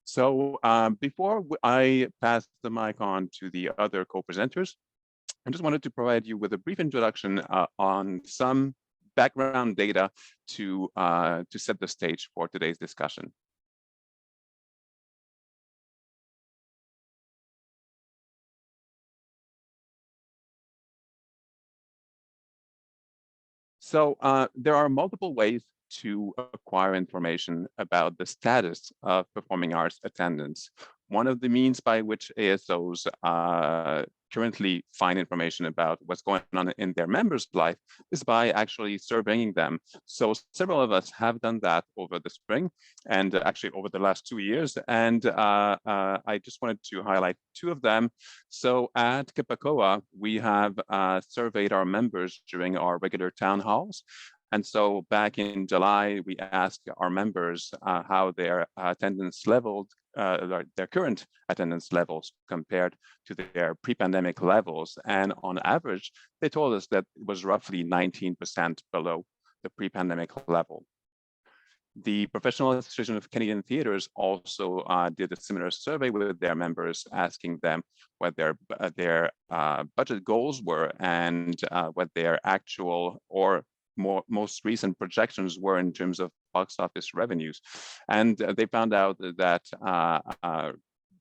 So before I pass the mic on to the other co-presenters, I just wanted to provide you with a brief introduction on some background data to set the stage for today's discussion. So there are multiple ways to acquire information about the status of performing arts attendance. One of the means by which ASOs currently find information about what's going on in their members' life is by actually surveying them. So several of us have done that over the spring and actually over the last 2 years. And I just wanted to highlight two of them. So at Kipakoa, we have surveyed our members during our regular town halls. And so back in July, we asked our members how their attendance leveled, their current attendance levels compared to their pre-pandemic levels. And on average, they told us that it was roughly 19% below the pre-pandemic level. The Professional Association of Canadian Theatres also did a similar survey with their members, asking them what their budget goals were and what their actual or most recent projections were in terms of box office revenues. And they found out that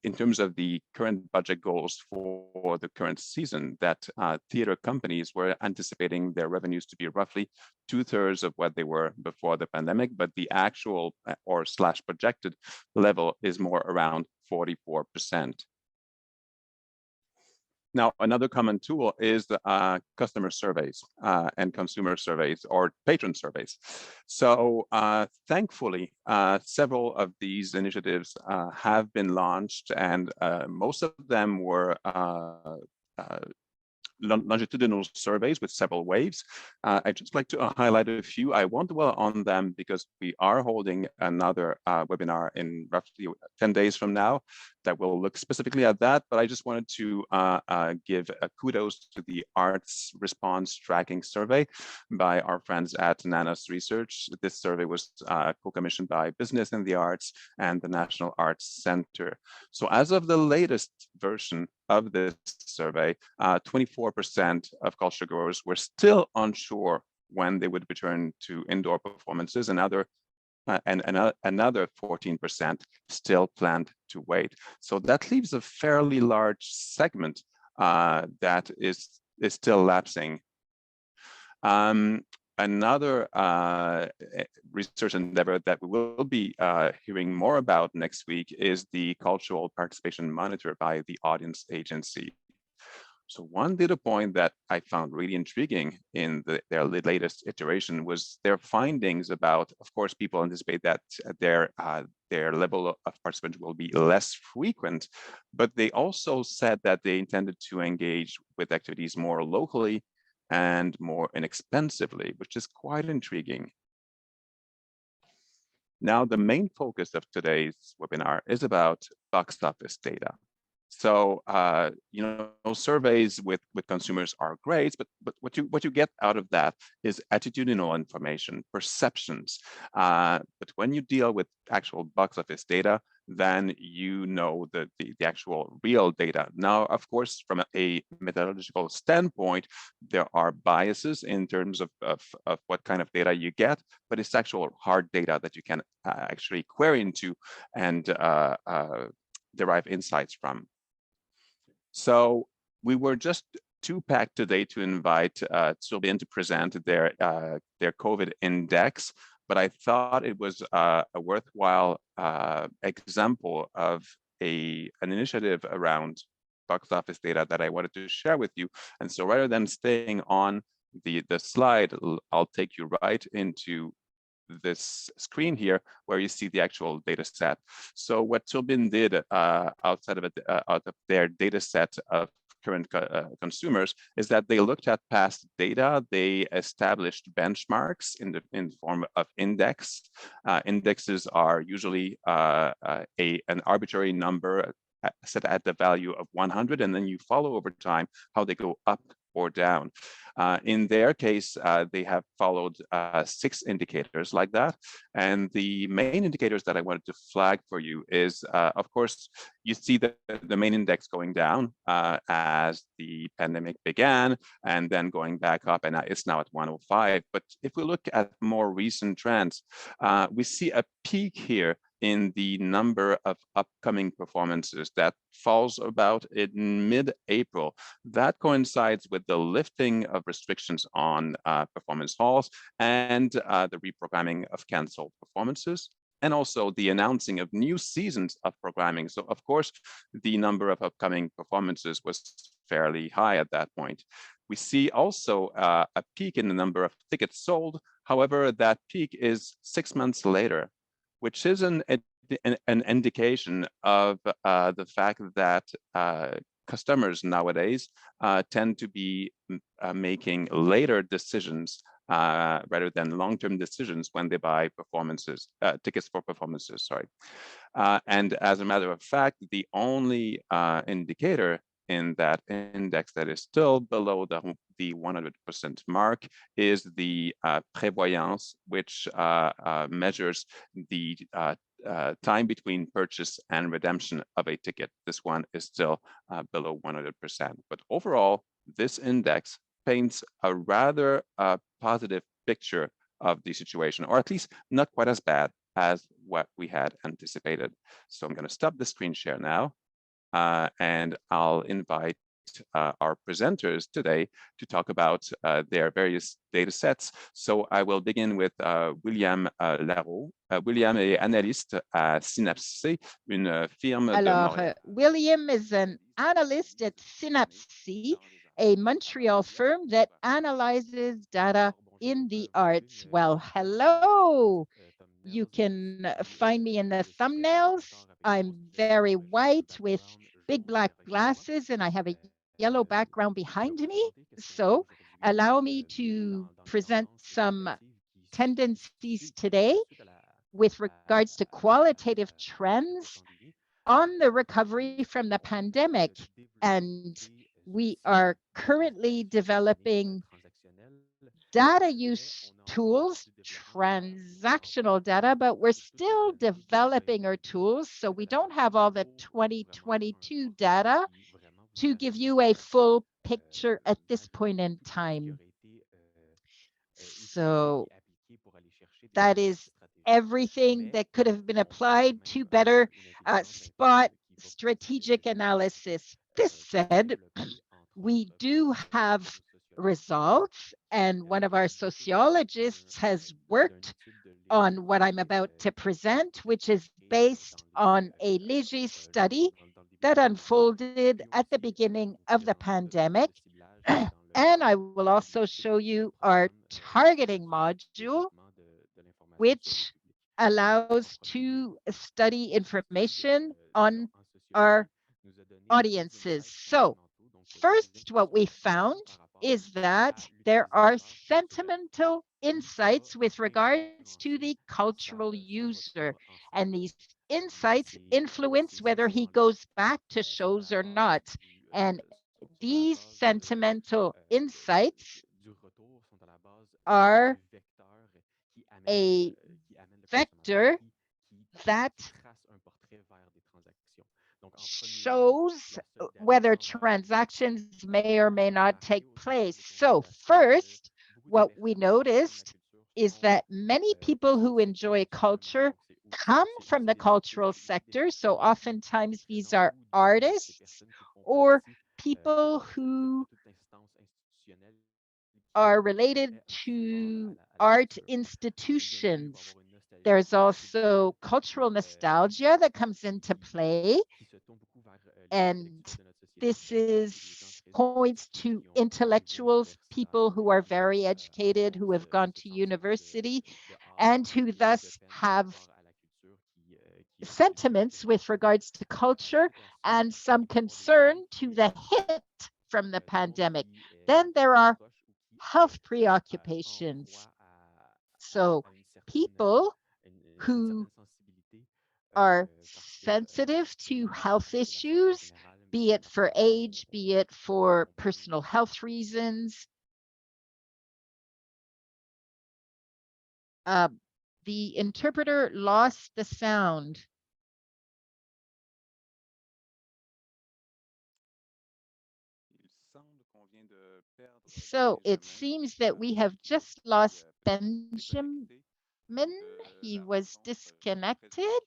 in terms of the current budget goals for the current season, that theater companies were anticipating their revenues to be roughly 2/3 of what they were before the pandemic, but the actual or / projected level is more around 44%. Now, another common tool is customer surveys and consumer surveys or patron surveys. So thankfully, several of these initiatives have been launched, and most of them were longitudinal surveys with several waves. I'd just like to highlight a few. I won't dwell on them because we are holding another webinar in roughly 10 days from now that will look specifically at that, but I just wanted to give kudos to the Arts Response Tracking Survey by our friends at Nanos Research. This survey was co-commissioned by Business in the Arts and the National Arts Center. So as of the latest version of this survey, 24% of culture goers were still unsure when they would return to indoor performances, and another 14% still planned to wait. So that leaves a fairly large segment that is still lapsing. Another research endeavor that we will be hearing more about next week is the Cultural Participation Monitor by the Audience Agency. So one data point that I found really intriguing in their latest iteration was their findings about, of course, people anticipate that their level of participation will be less frequent, but they also said that they intended to engage with activities more locally and more inexpensively, which is quite intriguing. Now, the main focus of today's webinar is about box office data. So, surveys with consumers are great, but what you get out of that is attitudinal information, perceptions. But when you deal with actual box office data, then you know the actual real data. Now, of course, from a methodological standpoint, there are biases in terms of what kind of data you get, but it's actual hard data that you can actually query into and derive insights from. So we were just too packed today to invite Sylvain to present their COVID index, but I thought it was a worthwhile example of an initiative around box office data that I wanted to share with you. And so rather than staying on the slide, I'll take you right into this screen here where you see the actual data set. So what Turbin did outside of their data set of current consumers is that they looked at past data. They established benchmarks in the form of index. Indexes are usually an arbitrary number set at the value of 100, and then you follow over time how they go up or down. In their case, they have followed 6 indicators like that. And the main indicators that I wanted to flag for you is, of course, you see the main index going down as the pandemic began, and then going back up, and it's now at 105. But if we look at more recent trends, we see a peak here in the number of upcoming performances that falls about in mid-April. That coincides with the lifting of restrictions on performance halls and the reprogramming of canceled performances, and also the announcing of new seasons of programming. So of course, the number of upcoming performances was fairly high at that point. We see also a peak in the number of tickets sold. However, that peak is 6 months later, which is an indication of the fact that customers nowadays tend to be making later decisions rather than long-term decisions when they buy tickets for performances, sorry. And as a matter of fact, the only indicator in that index that is still below the 100% mark is the prévoyance, which measures the time between purchase and redemption of a ticket. This one is still below 100%. But overall, this index paints a rather positive picture of the situation, or at least not quite as bad as what we had anticipated. So I'm going to stop the screen share now, and I'll invite our presenters today to talk about their various data sets. So I will begin with William Lareau. William est analyste à Synapse, une firme de Montréal. William is an analyst at Synapse, a Montreal firm that analyzes data in the arts. Well, hello. You can find me in the thumbnails. I'm very white with big black glasses, and I have a yellow background behind me. So allow me to present some tendencies today with regards to qualitative trends on the recovery from the pandemic. And we are currently developing data use tools, transactional data, but we're still developing our tools. So we don't have all the 2022 data to give you a full picture at this point in time. So that is everything that could have been applied to better spot strategic analysis. This said, we do have results, and one of our sociologists has worked on what I'm about to present, which is based on a Léger study that unfolded at the beginning of the pandemic. And I will also show you our targeting module, which allows to study information on our audiences. So first, what we found is that there are sentimental insights with regards to the cultural user. And these insights influence whether he goes back to shows or not. And these sentimental insights are a vector that shows whether transactions may or may not take place. So first, what we noticed is that many people who enjoy culture come from the cultural sector. So oftentimes these are artists or people who are related to art institutions. There's also cultural nostalgia that comes into play. And this points to intellectuals, people who are very educated, who have gone to university, and who thus have sentiments with regards to culture and some concern to the hit from the pandemic. Then there are health preoccupations. So people who are sensitive to health issues be it for age, be it for personal health reasons. The interpreter lost the sound. So it seems that we have just lost Benjamin. He was disconnected.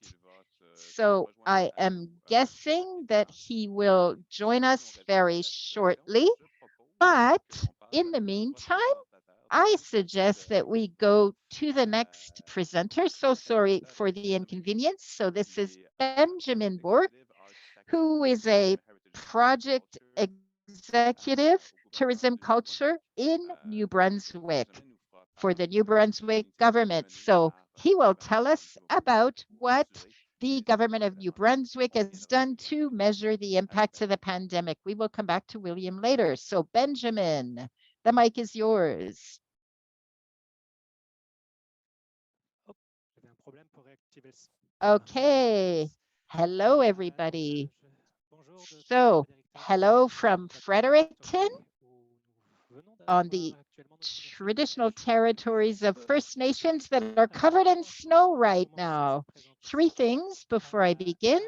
So I am guessing that he will join us very shortly. But in the meantime, I suggest that we go to the next presenter. So sorry for the inconvenience. So this is Benjamin Broucke, who is a project executive, tourism culture in New Brunswick for the New Brunswick government. So he will tell us about what the government of New Brunswick has done to measure the impacts of the pandemic. We will come back to William later. So Benjamin, the mic is yours. Okay. Hello, everybody. So, hello from Fredericton on the traditional territories of First Nations that are covered in snow right now. Three things before I begin.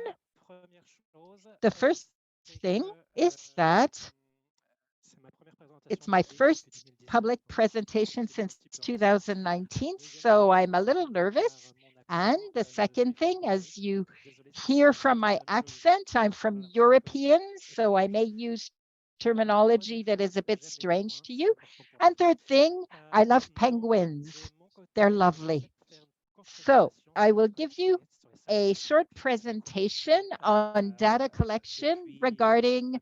The first thing is that it's my first public presentation since 2019, so I'm a little nervous. And the second thing, as you hear from my accent, I'm from European, so I may use terminology that is a bit strange to you. And third thing, I love penguins. They're lovely. So I will give you a short presentation on data collection regarding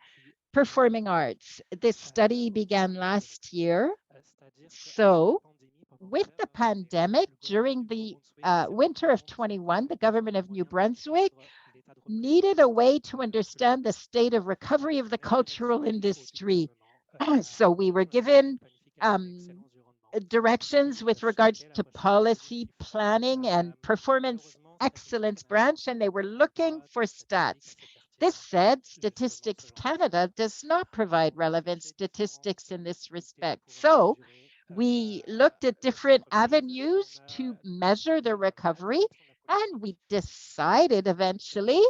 performing arts. This study began last year. So with the pandemic during the winter of 21, the government of New Brunswick needed a way to understand the state of recovery of the cultural industry. So we were given directions with regards to policy planning and performance excellence branch, and they were looking for stats. This said, Statistics Canada does not provide relevant statistics in this respect. So we looked at different avenues to measure the recovery, and we decided eventually,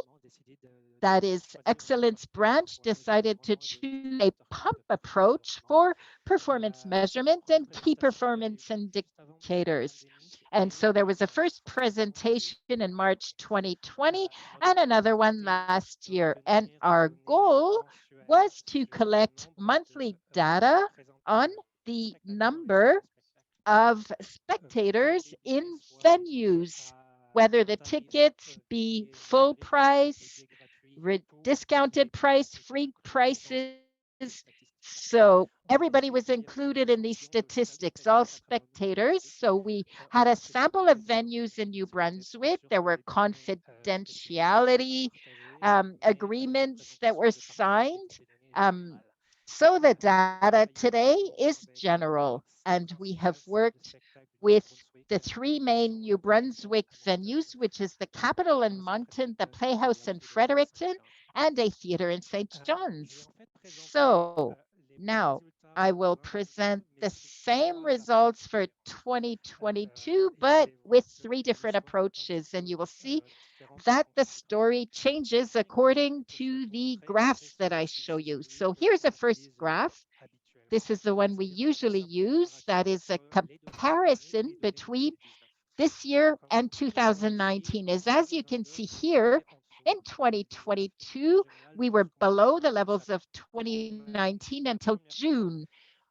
that is Excellence Branch, decided to choose a pump approach for performance measurement and key performance indicators. And so there was a first presentation in March 2020 and another one last year. And our goal was to collect monthly data on the number of spectators in venues, whether the tickets be full price, discounted price, free prices. So everybody was included in these statistics, all spectators. So we had a sample of venues in New Brunswick. There were confidentiality agreements that were signed. So the data today is general, and we have worked with the three main New Brunswick venues, which is the Capitol in Moncton, the Playhouse in Fredericton, and a theater in St. John's. So now I will present the same results for 2022, but with three different approaches. And you will see that the story changes according to the graphs that I show you. So here's a first graph. This is the one we usually use. That is a comparison between this year and 2019. As you can see here, in 2022, we were below the levels of 2019 until June.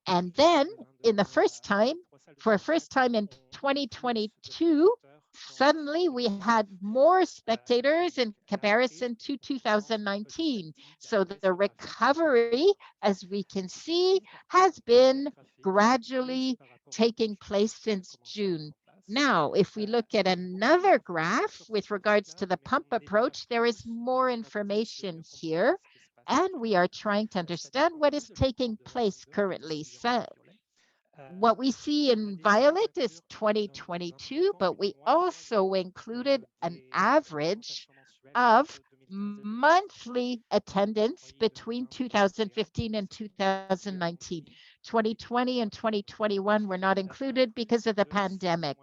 And then in the first time in 2022, suddenly we had more spectators in comparison to 2019. So the recovery, as we can see, has been gradually taking place since June. Now, if we look at another graph with regards to the pump approach, there is more information here, and we are trying to understand what is taking place currently. So what we see in violet is 2022, but we also included an average of monthly attendance between 2015 and 2019. 2020 and 2021 were not included because of the pandemic,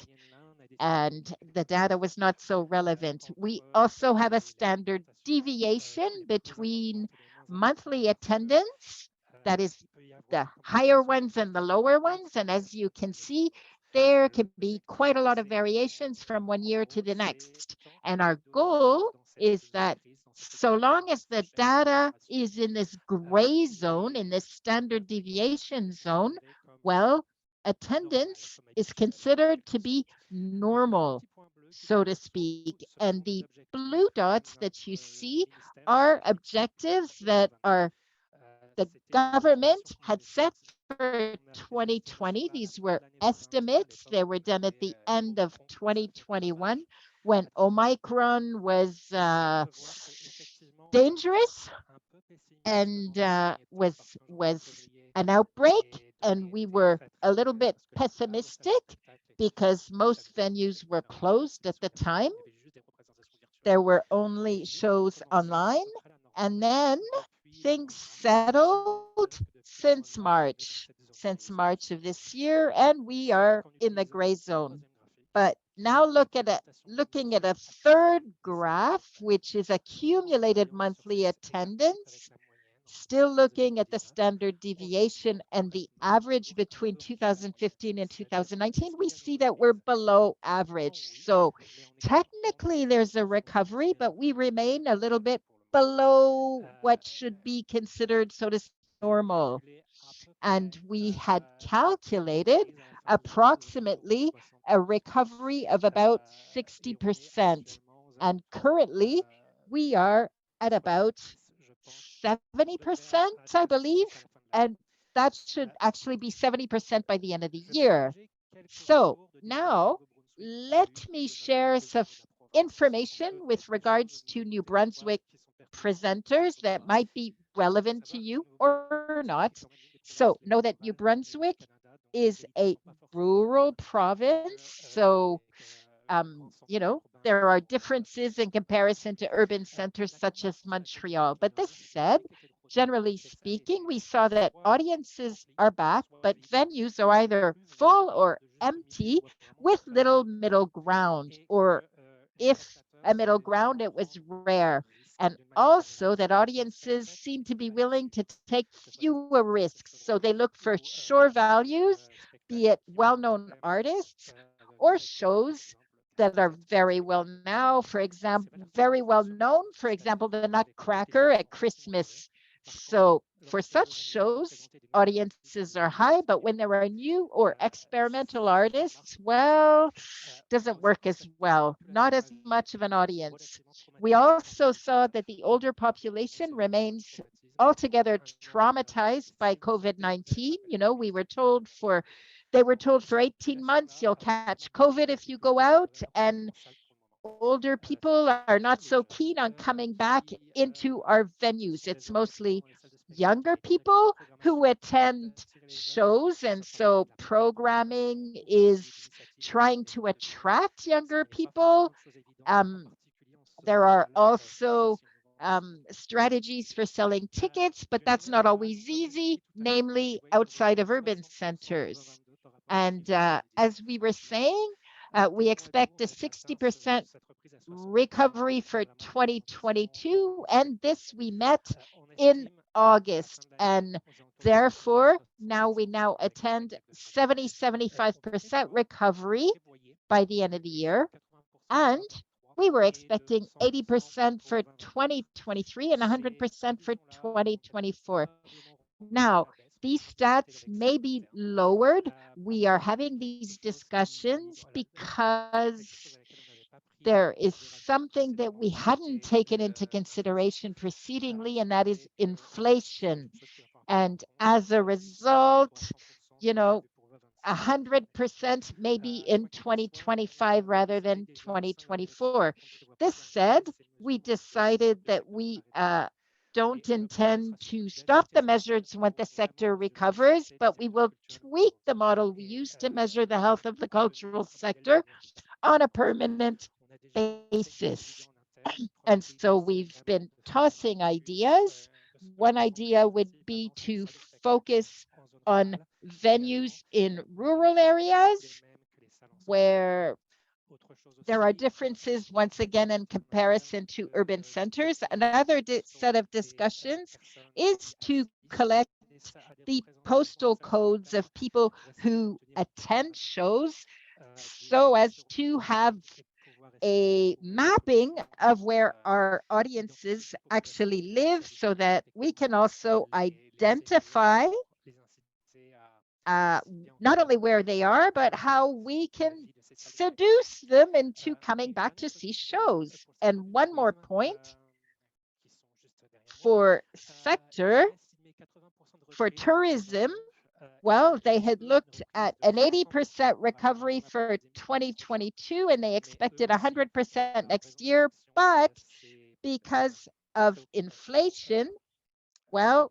and the data was not so relevant. We also have a standard deviation between monthly attendance, that is the higher ones and the lower ones. And as you can see, there can be quite a lot of variations from one year to the next. And our goal is that so long as the data is in this gray zone, in this standard deviation zone, well, attendance is considered to be normal, so to speak. And the blue dots that you see are objectives that are the government had set for 2020. These were estimates. They were done at the end of 2021 when Omicron was dangerous and was an outbreak, and we were a little bit pessimistic because most venues were closed at the time. There were only shows online, and then things settled since March of this year, and we are in the gray zone. But now looking at a third graph, which is accumulated monthly attendance, still looking at the standard deviation and the average between 2015 and 2019, we see that we're below average. So technically there's a recovery, but we remain a little bit below what should be considered, so to speak, normal. And we had calculated approximately a recovery of about 60%. And currently we are at about 70%, I believe. And that should actually be 70% by the end of the year. So now let me share some information with regards to New Brunswick presenters that might be relevant to you or not. So know that New Brunswick is a rural province. So, there are differences in comparison to urban centers such as Montreal. But this said, generally speaking, we saw that audiences are back, but venues are either full or empty with little middle ground, or if a middle ground, it was rare. And also that audiences seem to be willing to take fewer risks. So they look for sure values, be it well-known artists or shows that are very well now, for example, very well known, for example, the Nutcracker at Christmas. So for such shows, audiences are high, but when there are new or experimental artists, well, doesn't work as well, not as much of an audience. We also saw that the older population remains altogether traumatized by COVID-19. They were told for 18 months, you'll catch COVID if you go out. And older people are not so keen on coming back into our venues. It's mostly younger people who attend shows. And so programming is trying to attract younger people. Um, there are also strategies for selling tickets, but that's not always easy, namely outside of urban centers. And as we were saying, we expect a 60% recovery for 2022, and this we met in August. And therefore, we now attend 75% recovery by the end of the year. And we were expecting 80% for 2023 and 100% for 2024. Now, these stats may be lowered. We are having these discussions because there is something that we hadn't taken into consideration precedingly, and that is inflation. And as a result, 100% maybe in 2025 rather than 2024. This said, we decided that we don't intend to stop the measures when the sector recovers, but we will tweak the model we use to measure the health of the cultural sector on a permanent basis. And so we've been tossing ideas. One idea would be to focus on venues in rural areas where there are differences, once again, in comparison to urban centers. Another set of discussions is to collect the postal codes of people who attend shows so as to have a mapping of where our audiences actually live so that we can also identify uh, not only where they are, but how we can seduce them into coming back to see shows. And one more point for sector, for tourism, well, they had looked at an 80% recovery for 2022, and they expected 100% next year. But because of inflation, well,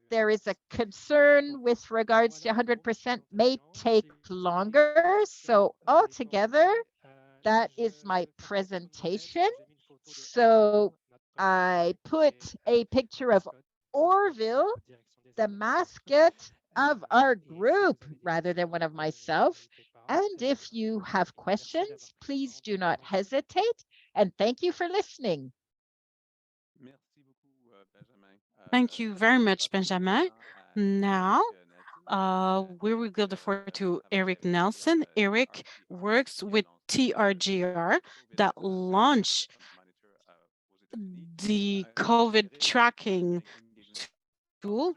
there is a concern with regards to 100% may take longer. So altogether, that is my presentation. So I put a picture of Orville, the mascot of our group, rather than one of myself. And if you have questions, please do not hesitate. And thank you for listening. Thank you very much, Benjamin. Now, we will give the floor to Eric Nelson. Eric works with TRGR that launched the COVID tracking tool.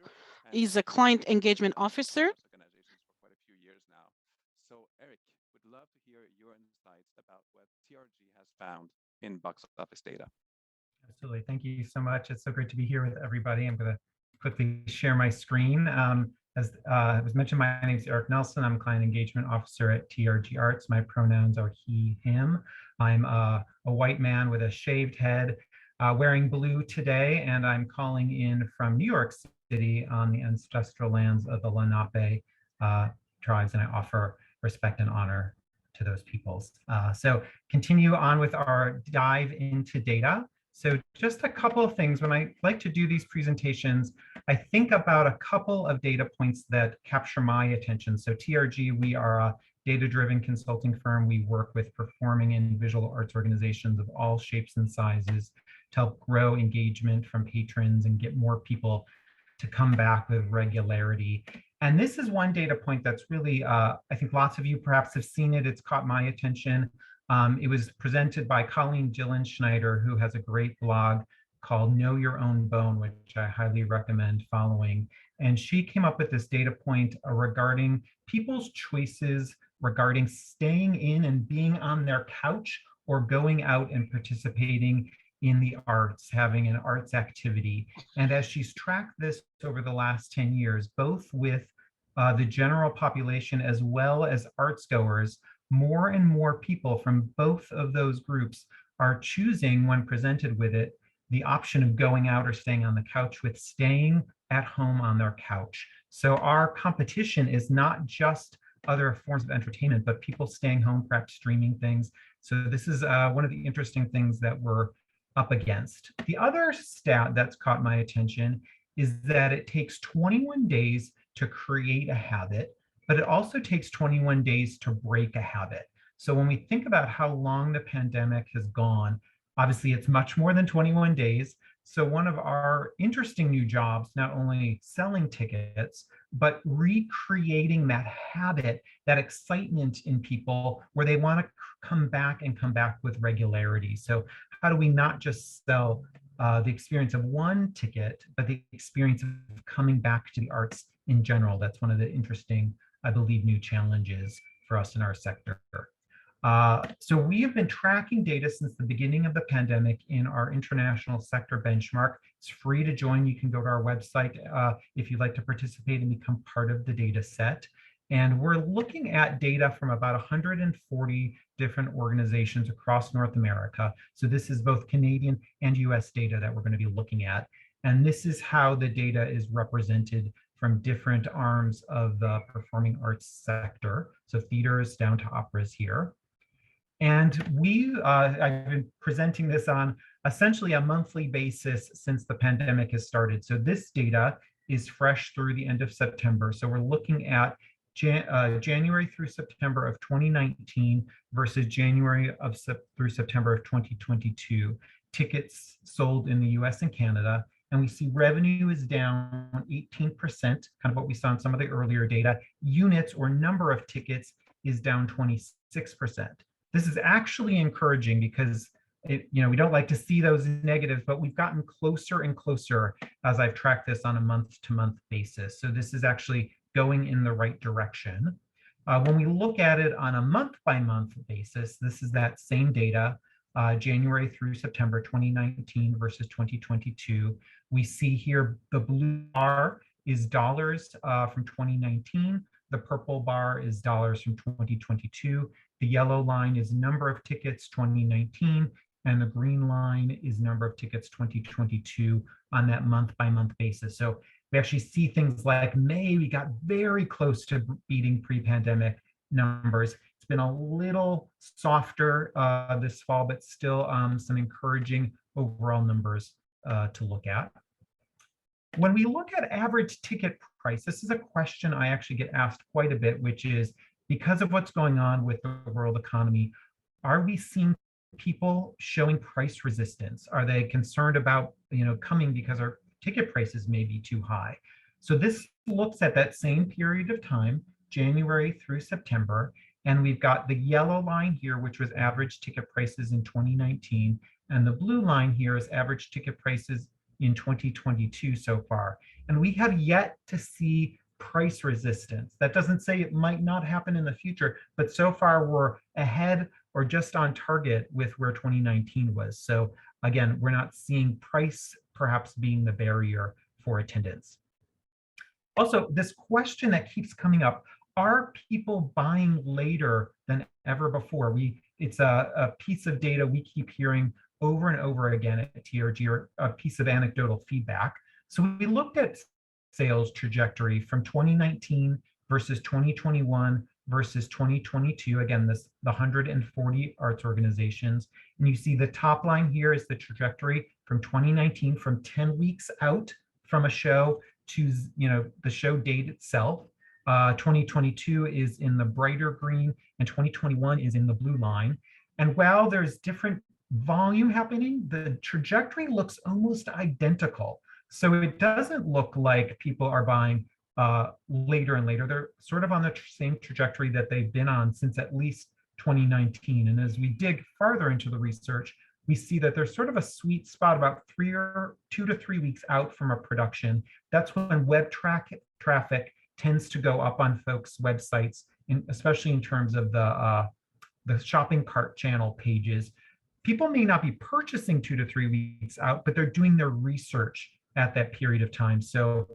He's a client engagement officer. So, Eric, would love to hear your insights about what TRG has found in box office data. Absolutely. Thank you so much. It's so great to be here with everybody. I'm going to quickly share my screen. As was mentioned, my name is Eric Nelson. I'm a client engagement officer at TRG Arts. My pronouns are he, him. I'm a white man with a shaved head, wearing blue today, and I'm calling in from New York City on the ancestral lands of the Lenape tribes, and I offer respect and honor to those peoples. So continue on with our dive into data. So just a couple of things. When I like to do these presentations, I think about a couple of data points that capture my attention. So TRG, we are a data-driven consulting firm. We work with performing and visual arts organizations of all shapes and sizes to help grow engagement from patrons and get more people to come back with regularity. And this is one data point that's really, I think lots of you perhaps have seen it. It's caught my attention. It was presented by Colleen Schneider, who has a great blog called Know Your Own Bone, which I highly recommend following. And she came up with this data point regarding people's choices regarding staying in and being on their couch or going out and participating in the arts, having an arts activity. And as she's tracked this over the last 10 years, both with the general population as well as arts goers, more and more people from both of those groups are choosing, when presented with it, the option of going out or staying on the couch with staying at home on their couch. So our competition is not just other forms of entertainment, but people staying home, perhaps streaming things. So this is one of the interesting things that we're up against. The other stat that's caught my attention is that it takes 21 days to create a habit, but it also takes 21 days to break a habit. So when we think about how long the pandemic has gone, obviously it's much more than 21 days. So one of our interesting new jobs, not only selling tickets, but recreating that habit, that excitement in people where they want to come back and come back with regularity. So how do we not just sell the experience of one ticket, but the experience of coming back to the arts in general? That's one of the interesting, I believe, new challenges for us in our sector. So we have been tracking data since the beginning of the pandemic in our international sector benchmark. It's free to join. You can go to our website if you'd like to participate and become part of the data set. And we're looking at data from about 140 different organizations across North America. So this is both Canadian and US data that we're going to be looking at. And this is how the data is represented from different arms of the performing arts sector. So theaters down to operas here. And I've been presenting this on essentially a monthly basis since the pandemic has started. So this data is fresh through the end of September. So we're looking at January through September of 2019 versus January through September of 2022. Tickets sold in the US and Canada. And we see revenue is down 18%, kind of what we saw in some of the earlier data. Units or number of tickets is down 26%. This is actually encouraging because we don't like to see those negatives, but we've gotten closer and closer as I've tracked this on a month-to-month basis. So this is actually going in the right direction. When we look at it on a month-by-month basis, this is that same data, January through September 2019 versus 2022. We see here the blue bar is dollars from 2019. The purple bar is dollars from 2022. The yellow line is number of tickets 2019, and the green line is number of tickets 2022 on that month-by-month basis. So we actually see things like May, we got very close to beating pre-pandemic numbers. It's been a little softer this fall, but still some encouraging overall numbers to look at. When we look at average ticket price, this is a question I actually get asked quite a bit, which is, because of what's going on with the world economy, are we seeing people showing price resistance? Are they concerned about coming because our ticket prices may be too high? So this looks at that same period of time, January through September, and we've got the yellow line here, which was average ticket prices in 2019, and the blue line here is average ticket prices in 2022 so far. And we have yet to see price resistance. That doesn't say it might not happen in the future, but so far we're ahead or just on target with where 2019 was. So again, we're not seeing price perhaps being the barrier for attendance. Also, this question that keeps coming up, are people buying later than ever before? It's a piece of data we keep hearing over and over again at TRG, or a piece of anecdotal feedback. So we looked at sales trajectory from 2019 versus 2021 versus 2022. Again, the 140 arts organizations. And you see the top line here is the trajectory from 2019, from 10 weeks out from a show to the show date itself. 2022 is in the brighter green, and 2021 is in the blue line. And while there's different volume happening, the trajectory looks almost identical. So it doesn't look like people are buying later and later. They're sort of on the same trajectory that they've been on since at least 2019. And as we dig farther into the research, we see that there's sort of a sweet spot about 2 to 3 weeks out from a production. That's when web traffic tends to go up on folks' websites, especially in terms of the shopping cart channel pages. People may not be purchasing 2 to 3 weeks out, but they're doing their research at that period of time. So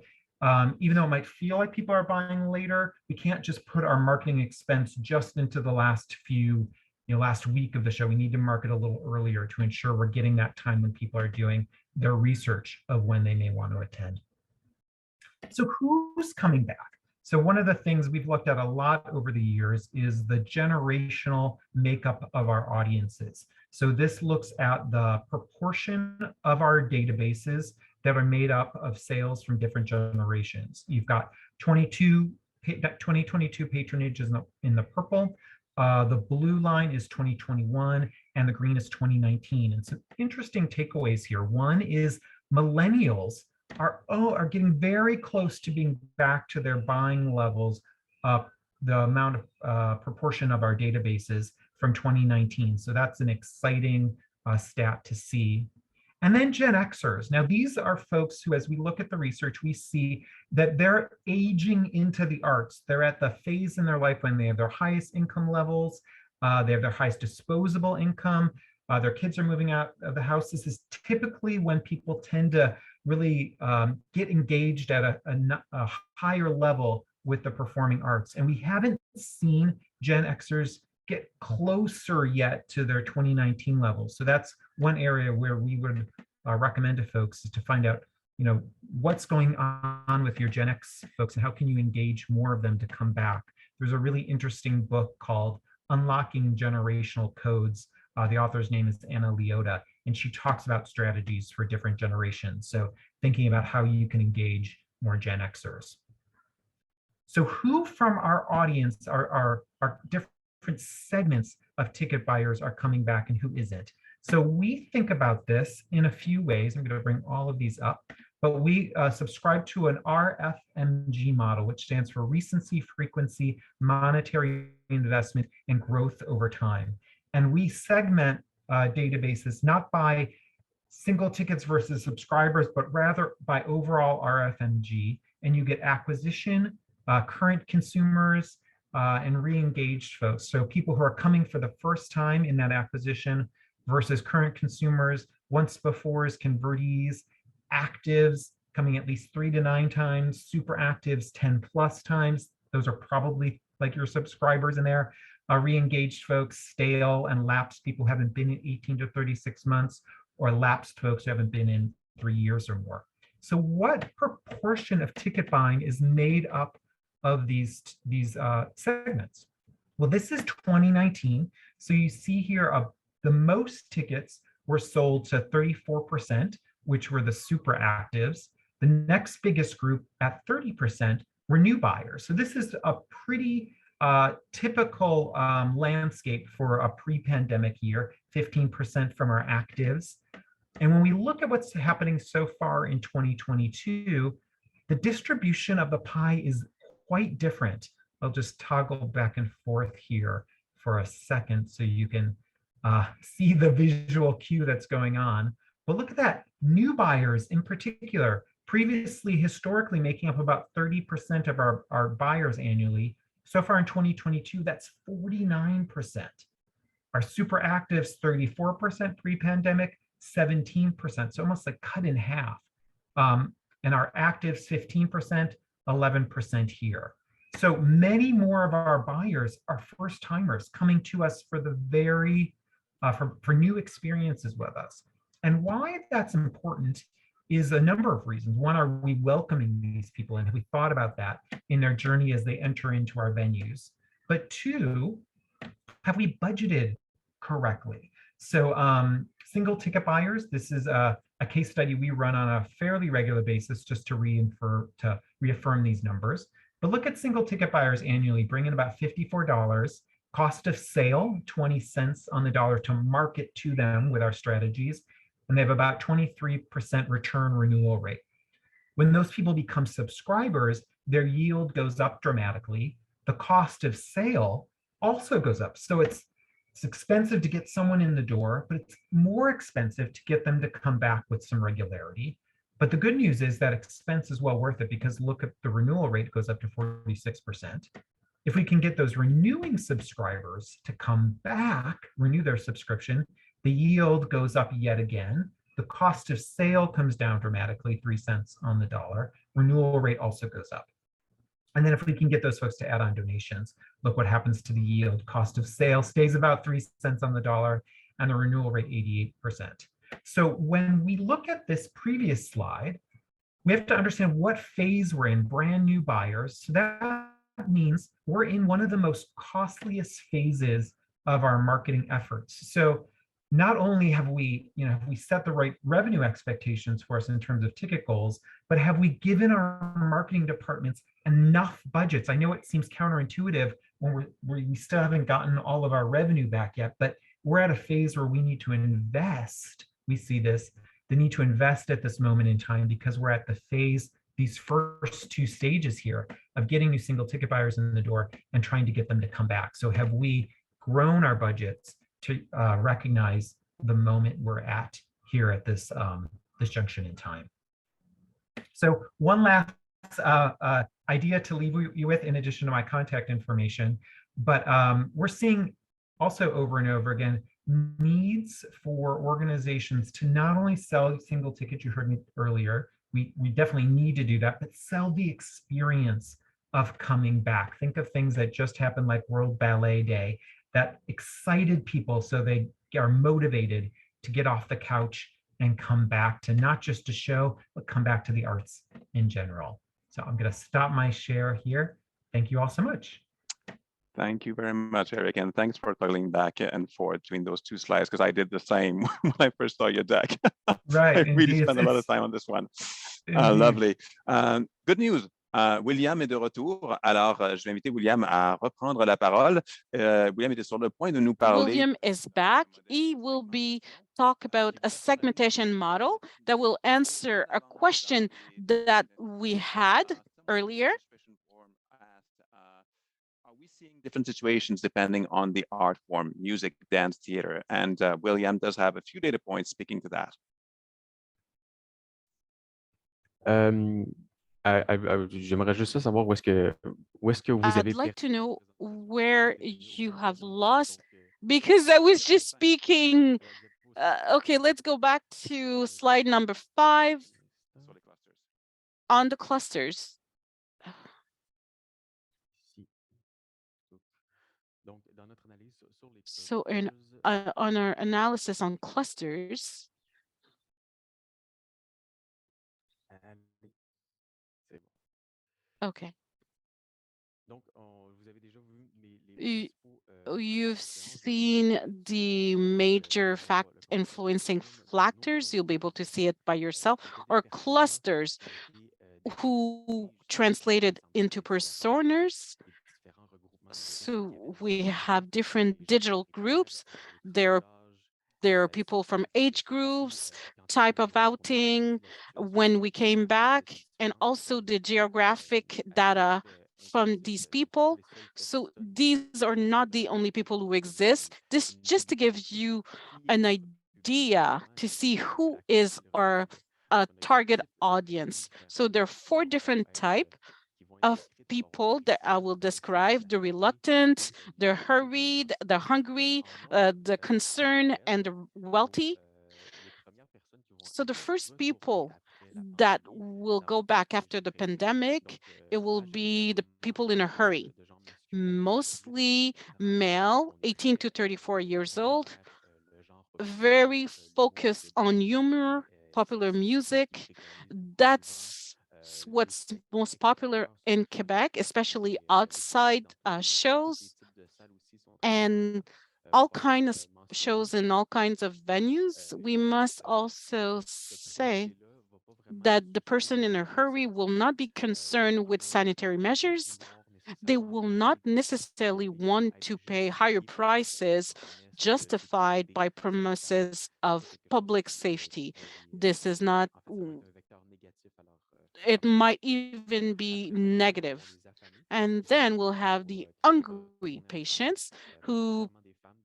even though it might feel like people are buying later, we can't just put our marketing expense just into the last week of the show. We need to market a little earlier to ensure we're getting that time when people are doing their research of when they may want to attend. So who's coming back? So one of the things we've looked at a lot over the years is the generational makeup of our audiences. So this looks at the proportion of our databases that are made up of sales from different generations. You've got 2022 patronage is in the purple. The blue line is 2021, and the green is 2019. And some interesting takeaways here. One is millennials are getting very close to being back to their buying levels, the amount of proportion of our databases from 2019. So that's an exciting stat to see. And then Gen Xers. Now, these are folks who, as we look at the research, we see that they're aging into the arts. They're at the phase in their life when they have their highest income levels, they have their highest disposable income, their kids are moving out of the house. This is typically when people tend to really get engaged at a higher level with the performing arts. And we haven't seen Gen Xers get closer yet to their 2019 levels. So that's one area where we would recommend to folks is to find out, what's going on with your Gen X folks and how can you engage more of them to come back. There's a really interesting book called Unlocking Generational Codes. The author's name is Anna Leota, and she talks about strategies for different generations. So thinking about how you can engage more Gen Xers. So who from our audience are different segments of ticket buyers are coming back and who isn't? So we think about this in a few ways. I'm going to bring all of these up, but we subscribe to an RFMG model, which stands for recency, frequency, monetary investment, and growth over time. And we segment databases not by single tickets versus subscribers, but rather by overall RFMG. And you get acquisition, current consumers, and re-engaged folks. So people who are coming for the first time in that acquisition versus current consumers, once befores, convertees, actives coming at least 3 to 9 times, super actives 10+ times. Those are probably like your subscribers in there. Re-engaged folks, stale and lapsed people who haven't been in 18 to 36 months, or lapsed folks who haven't been in 3 years or more. So what proportion of ticket buying is made up of these segments? Well, this is 2019. So you see here the most tickets were sold to 34%, which were the super actives. The next biggest group at 30% were new buyers. So this is a pretty typical landscape for a pre-pandemic year, 15% from our actives. And when we look at what's happening so far in 2022, the distribution of the pie is quite different. I'll just toggle back and forth here for a second so you can see the visual cue that's going on. But look at that, new buyers in particular, previously historically making up about 30% of our buyers annually. So far in 2022, that's 49%. Our super actives, 34% pre-pandemic, 17%, so almost like cut in half. And our actives, 15%, 11% here. So many more of our buyers are first timers coming to us for the for new experiences with us. And why that's important is a number of reasons. One, are we welcoming these people in? Have we thought about that in their journey as they enter into our venues? But two, have we budgeted correctly? So single ticket buyers, this is a case study we run on a fairly regular basis just to reaffirm these numbers. But look at single ticket buyers annually, bring in about $54, cost of sale, 20 cents on the dollar to market to them with our strategies. And they have about 23% return renewal rate. When those people become subscribers, their yield goes up dramatically. The cost of sale also goes up. So it's expensive to get someone in the door, but it's more expensive to get them to come back with some regularity. But the good news is that expense is well worth it, because look at the renewal rate goes up to 46%. If we can get those renewing subscribers to come back, renew their subscription, the yield goes up yet again. The cost of sale comes down dramatically, 3 cents on the dollar. Renewal rate also goes up. And then if we can get those folks to add on donations, look what happens to the yield. Cost of sale stays about 3 cents on the dollar, and the renewal rate 88%. So when we look at this previous slide, we have to understand what phase we're in, brand new buyers. So that means we're in one of the most costliest phases of our marketing efforts. So not only have we set the right revenue expectations for us in terms of ticket goals, but have we given our marketing departments enough budgets? I know it seems counterintuitive when we still haven't gotten all of our revenue back yet, but we're at a phase where we need to invest. We see the need to invest at this moment in time, because we're at the phase, these first 2 stages here of getting new single ticket buyers in the door and trying to get them to come back. So have we grown our budgets to recognize the moment we're at here at this junction in time? So one last idea to leave you with, in addition to my contact information, but we're seeing also over and over again needs for organizations to not only sell single tickets, you heard me earlier, we definitely need to do that, but sell the experience of coming back. Think of things that just happened, like World Ballet Day, that excited people so they are motivated to get off the couch and come back to not just a show, but come back to the arts in general. So I'm going to stop my share here. Thank you all so much. Thank you very much, Eric, and thanks for toggling back and forth between those two slides, because I did the same when I first saw your deck. Right, I really indeed. spent a lot of time on this one. Indeed. Lovely. Good news. William est de retour. Alors, je vais inviter William à reprendre la parole. William était sur le point de nous parler. William is back. He will be talk about a segmentation model that will answer a question that we had earlier. Are we seeing different situations depending on the art form, music, dance, theater? And William does have a few data points speaking to that. J'aimerais juste savoir où est-ce que vous avez I'd like to know where you have lost, because I was just speaking. Okay, let's go back to slide number 5 on the clusters. So on our analysis on clusters, okay. You've seen the major influencing factors. You'll be able to see it by yourself, or clusters who translated into personas. So we have different digital groups. There are people from age groups, type of outing, when we came back, and also the geographic data from these people. So these are not the only people who exist. This just to give you an idea to see who is our target audience. So there are 4 different types of people that I will describe: the reluctant, the hurried, the hungry, the concerned, and the wealthy. So the first people that will go back after the pandemic, it will be the people in a hurry, mostly male, 18 to 34 years old, very focused on humor, popular music. That's what's most popular in Quebec, especially outside shows, and all kinds of shows in all kinds of venues. We must also say that the person in a hurry will not be concerned with sanitary measures. They will not necessarily want to pay higher prices justified by promises of public safety. This is not, it might even be negative. And then we'll have the hungry patients who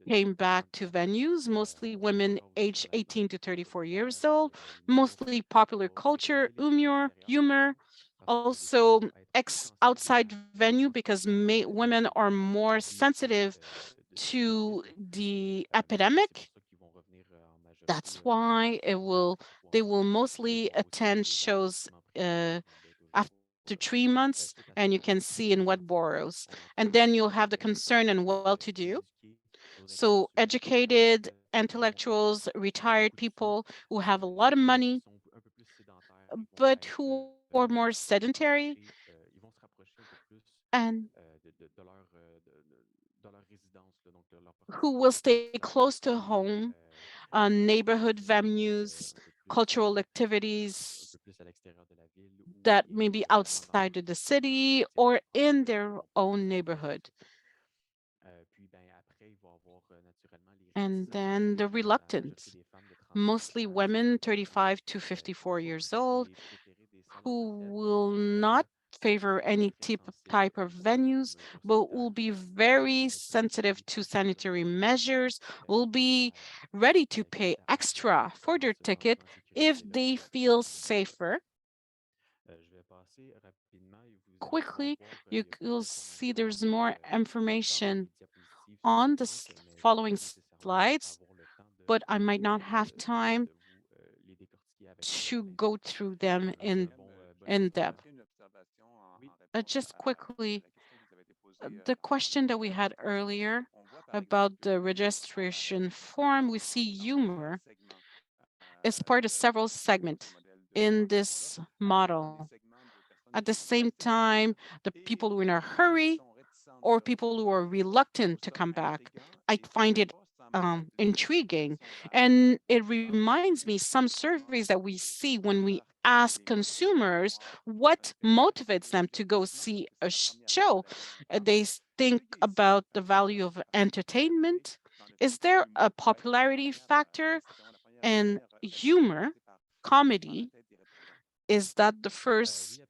came back to venues, mostly women aged 18 to 34 years old, mostly popular culture, humor, also outside venue, because women are more sensitive to the epidemic. That's why they will mostly attend shows after 3 months, and you can see in what boroughs. And then you'll have the concerned and well-to-do. So educated intellectuals, retired people who have a lot of money, but who are more sedentary and who will stay close to home, neighborhood venues, cultural activities that may be outside of the city or in their own neighborhood. And then the reluctant, mostly women 35 to 54 years old, who will not favor any type of venues, but will be very sensitive to sanitary measures, will be ready to pay extra for their ticket if they feel safer. Quickly, you'll see there's more information on the following slides, but I might not have time to go through them in depth. Just quickly, the question that we had earlier about the registration form, we see humor is part of several segments in this model. At the same time, the people who are in a hurry or people who are reluctant to come back. I find it intriguing. And it reminds me some surveys that we see when we ask consumers what motivates them to go see a show. They think about the value of entertainment. Is there a popularity factor? And humor, comedy, is that the first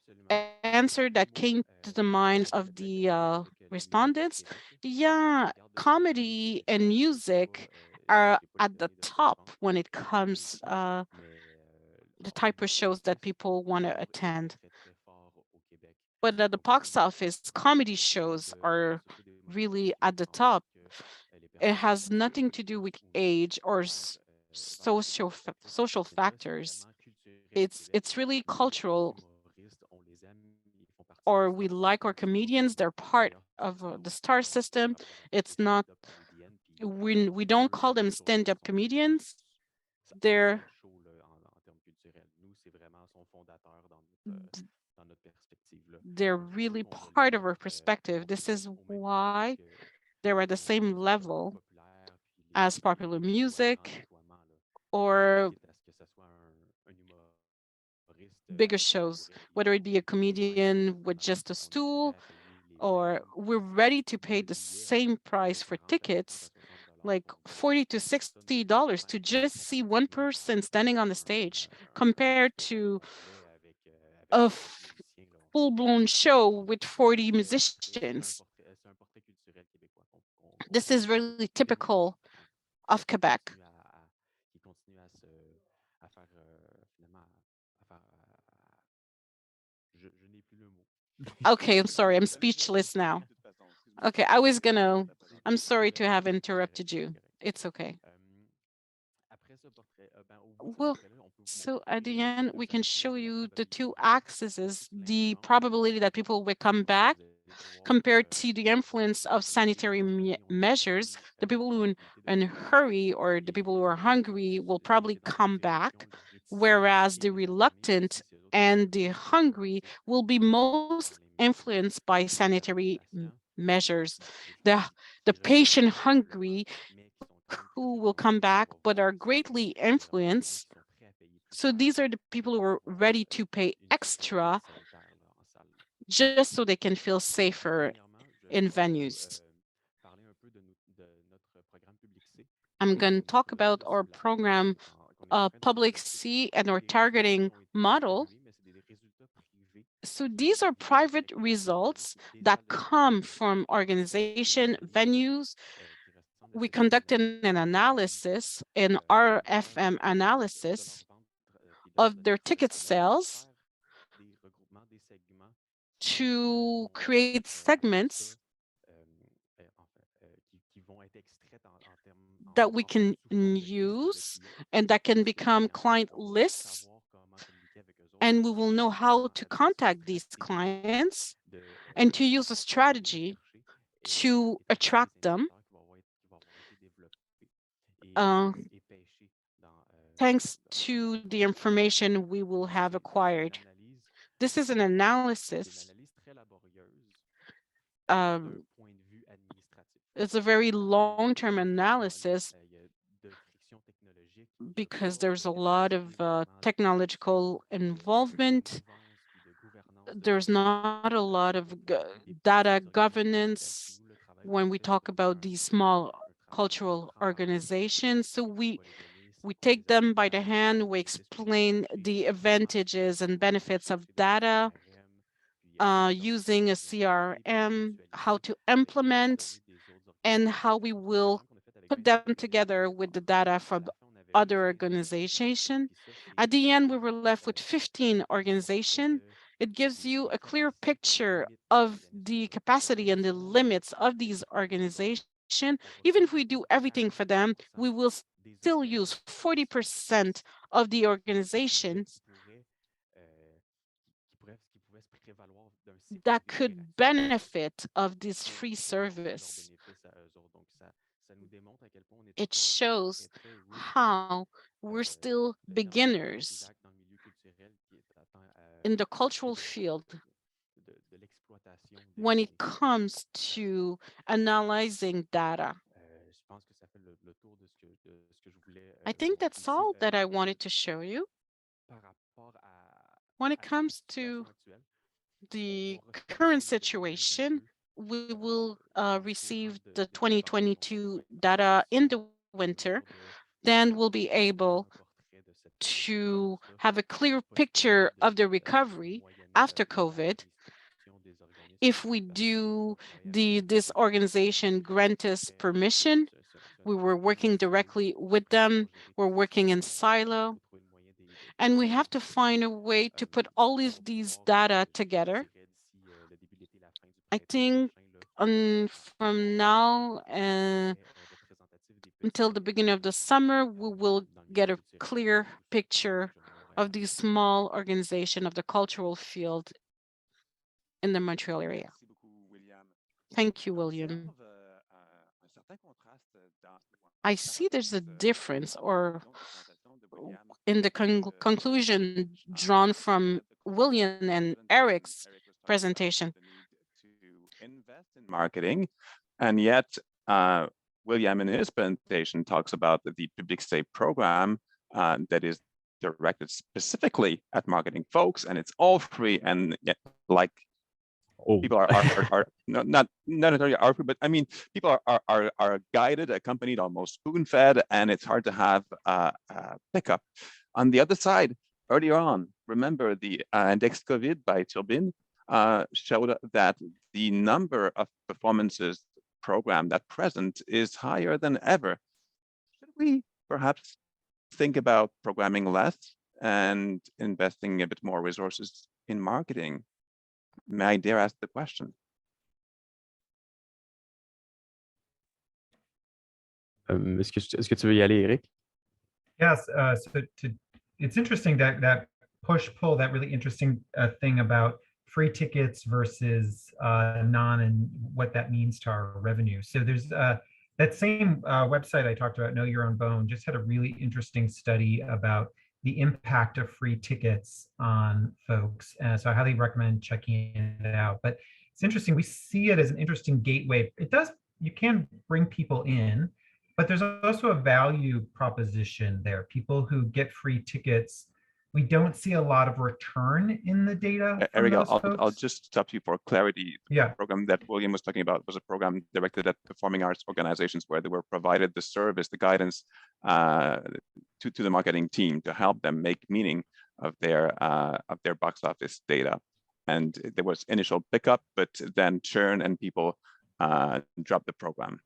answer that came to the minds of the respondents? Yeah, comedy and music are at the top when it comes the type of shows that people want to attend. But at the box office, comedy shows are really at the top. It has nothing to do with age or social factors. It's really cultural, or we like our comedians. They're part of the star system. It's not, we don't call them stand-up comedians. They're they're really part of our perspective. This is why they're at the same level as popular music or bigger shows, whether it be a comedian with just a stool, or we're ready to pay the same price for tickets, like $40 to $60 to just see one person standing on the stage, compared to a full-blown show with 40 musicians. This is really typical of Quebec. Okay, I'm sorry, I'm speechless now. Okay, I'm sorry to have interrupted you. It's okay. Well, so at the end, we can show you the two axes, the probability that people will come back compared to the influence of sanitary measures. The people who in hurry or the people who are hungry will probably come back, whereas the reluctant and the hungry will be most influenced by sanitary measures. The, the patient hungry who will come back but are greatly influenced. So these are the people who are ready to pay extra just so they can feel safer in venues. I'm going to talk about our program, Public C, and our targeting model. So these are private results that come from organization, venues. We conducted an analysis, an RFM analysis of their ticket sales to create segments that we can use and that can become client lists. And we will know how to contact these clients and to use a strategy to attract them. Uh, Thanks to the information we will have acquired. This is an analysis. Um, it's a very long-term analysis because there's a lot of technological involvement. There's not a lot of data governance when we talk about these small cultural organizations. So we take them by the hand, we explain the advantages and benefits of data, using a CRM, how to implement, and how we will put them together with the data from other organizations. At the end, we were left with 15 organizations. It gives you a clear picture of the capacity and the limits of these organizations. Even if we do everything for them, we will still use 40% of the organizations that could benefit of this free service. It shows how we're still beginners in the cultural field. when it comes to analyzing data. I think that's all that I wanted to show you. When it comes to the current situation, we will receive the 2022 data in the winter. Then we'll be able to have a clear picture of the recovery after COVID. If we do this organization grant us permission, we were working directly with them, we're working in silo, and we have to find a way to put all of these data together. I think from now until the beginning of the summer, we will get a clear picture of the small organization of the cultural field in the Montreal area. Thank you, William. I see there's a difference or in the conclusion drawn from William and Eric's presentation. To invest in marketing, and yet William in his presentation talks about the Public State program that is directed specifically at marketing folks, and it's all free, and yet, like people are not necessarily are free, but I mean people are guided, accompanied, almost spoon-fed, and it's hard to have pickup. On the other side, earlier on, remember the Index COVID by Turbine showed that the number of performances programmed at present is higher than ever. Should we perhaps think about programming less and investing a bit more resources in marketing? May I dare ask the question? Est-ce que tu veux y aller, Eric? Yes. It's interesting that push-pull, that really interesting thing about free tickets versus non, and what that means to our revenue. So there's that same website I talked about, Know Your Own Bone, just had a really interesting study about the impact of free tickets on folks. So I highly recommend checking it out. But it's interesting, we see it as an interesting gateway. You can bring people in, but there's also a value proposition there. People who get free tickets, we don't see a lot of return in the data. Eric, I'll just stop you for clarity. Yeah. The program that William was talking about was a program directed at performing arts organizations where they were provided the service, the guidance to the marketing team to help them make meaning of their box office data. And there was initial pickup, but then churn and people dropped the program.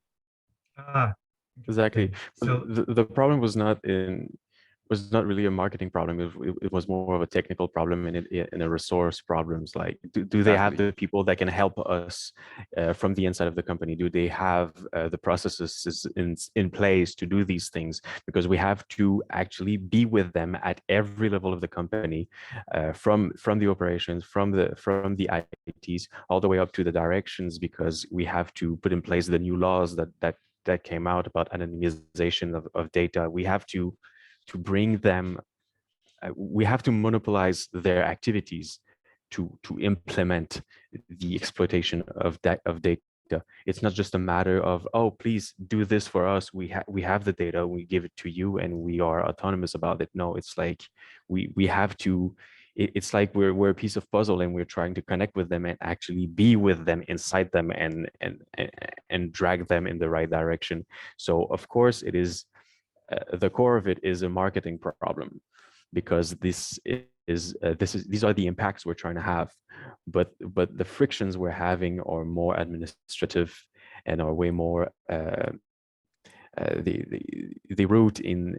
Exactly. So the problem was not really a marketing problem. It was more of a technical problem and a resource problems. Like, do they have the people that can help us from the inside of the company? Do they have the processes in place to do these things? Because we have to actually be with them at every level of the company, from the operations, from the ITs, all the way up to the directions, because we have to put in place the new laws that came out about anonymization of data. We have to bring them, we have to monopolize their activities to implement the exploitation of data. It's not just a matter of, oh, please do this for us. We have the data, we give it to you, and we are autonomous about it. No, it's like we have to. It's like we're a piece of puzzle, and we're trying to connect with them and actually be with them, inside them, and drag them in the right direction. So of course it is. The core of it is a marketing problem, because these are the impacts we're trying to have, but the frictions we're having are more administrative and are way more the root in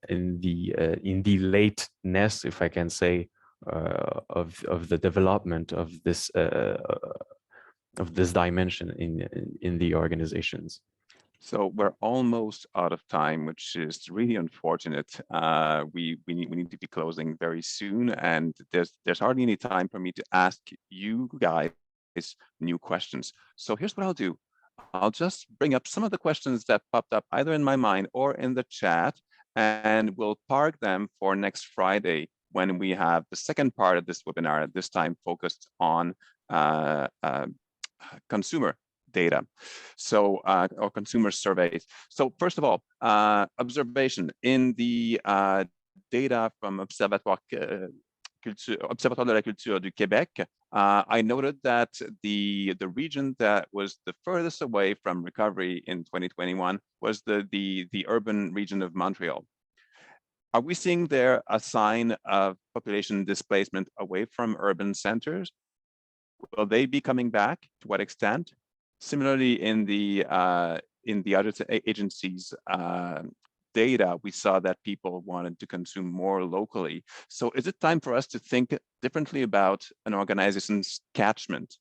the lateness, if I can say, of the development of this dimension in the organizations. So we're almost out of time, which is really unfortunate. We need to be closing very soon, and there's hardly any time for me to ask you guys new questions. So here's what I'll do. I'll just bring up some of the questions that popped up either in my mind or in the chat, and we'll park them for next Friday when we have the second part of this webinar, this time focused on consumer data, so or consumer surveys. So first of all, observation in the data from Observatoire de la Culture du Québec, I noted that the region that was the furthest away from recovery in 2021 was the urban region of Montreal. Are we seeing there a sign of population displacement away from urban centers? Will they be coming back? To what extent? Similarly, in the other agencies' data, we saw that people wanted to consume more locally. So is it time for us to think differently about an organization's catchment?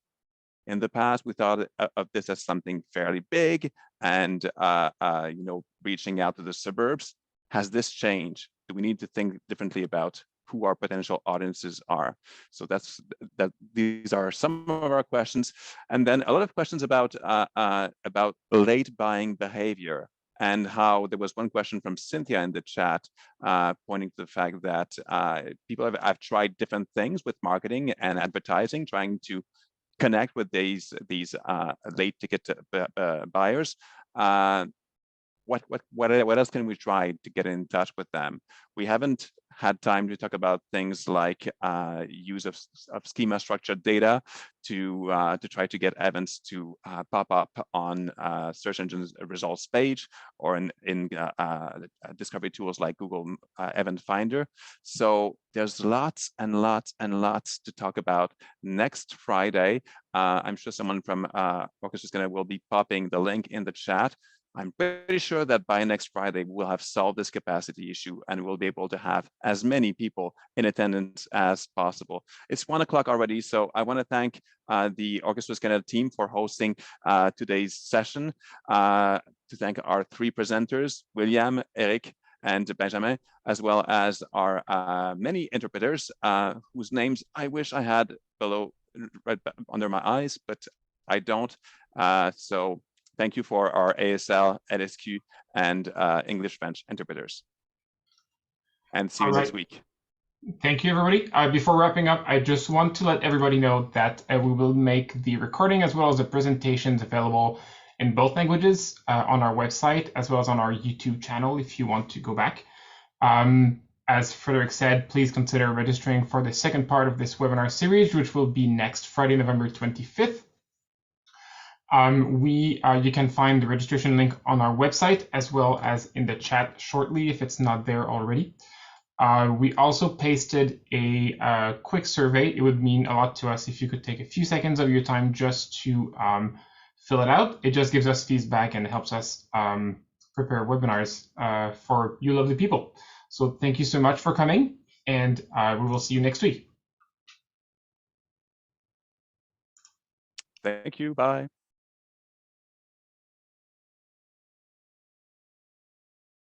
In the past, we thought of this as something fairly big and reaching out to the suburbs. Has this changed? Do we need to think differently about who our potential audiences are? So these are some of our questions, and then a lot of questions about late buying behavior, and how there was one question from Cynthia in the chat pointing to the fact that people have tried different things with marketing and advertising, trying to connect with these late ticket buyers. What else can we try to get in touch with them? We haven't had time to talk about things like use of schema structured data to try to get events to pop up on search engines results page or in discovery tools like Google Event Finder. So there's lots and lots and lots to talk about next Friday. I'm sure someone from Orchestra will be popping the link in the chat. I'm pretty sure that by next Friday, we'll have solved this capacity issue and we'll be able to have as many people in attendance as possible. It's 1 o'clock already, so I want to thank the Orchestra Canada team for hosting today's session, to thank our three presenters, William, Eric, and Benjamin, as well as our many interpreters whose names I wish I had right under my eyes, but I don't. So thank you for our ASL, LSQ, and English-French interpreters. And see you next week. Thank you, everybody. Before wrapping up, I just want to let everybody know that we will make the recording as well as the presentations available in both languages on our website, as well as on our YouTube channel if you want to go back. As Frederick said, please consider registering for the second part of this webinar series, which will be next Friday, November 25th. You can find the registration link on our website as well as in the chat shortly if it's not there already. We also pasted a quick survey. It would mean a lot to us if you could take a few seconds of your time just to fill it out. It just gives us feedback and helps us prepare webinars for you lovely people. So thank you so much for coming, and we will see you next week. Thank you. Bye.